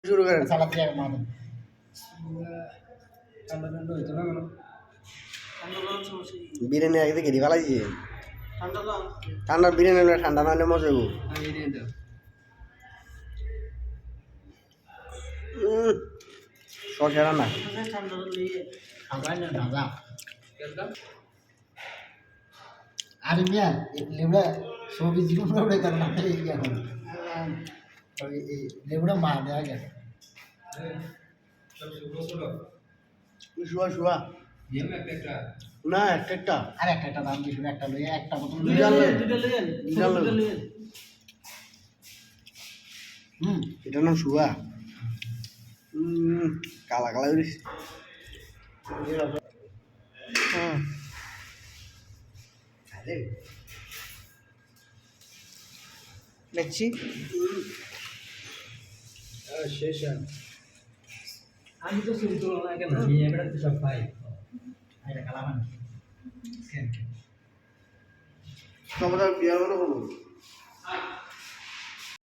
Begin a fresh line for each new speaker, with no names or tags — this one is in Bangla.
শুরু করেন।
সালাদ দিয়ে মারেন।
বিরিয়ানি আগে কেটে ফেলাইছি। ঠান্ডা বিরিয়ানি হলে ঠান্ডা না হলে মজা হবো। সরষে রান্না
আরে মিয়া লেবুড়া সবজি জীবন উড়ে তার মাথায় এখন লেবুড়া মা দেওয়া গেছে
শুয়া শুয়া না একটা
আর একটা দাম দিছিল একটা লইয়া একটা বোতল
দুইটা লইয়া এটার নাম শুয়া কালা কালা করিস দেখছি
আমি তো শুরু করলাম না কেন এবার তো সব পাই
এটা কালামান
সবাই বিয়ার মনে করবো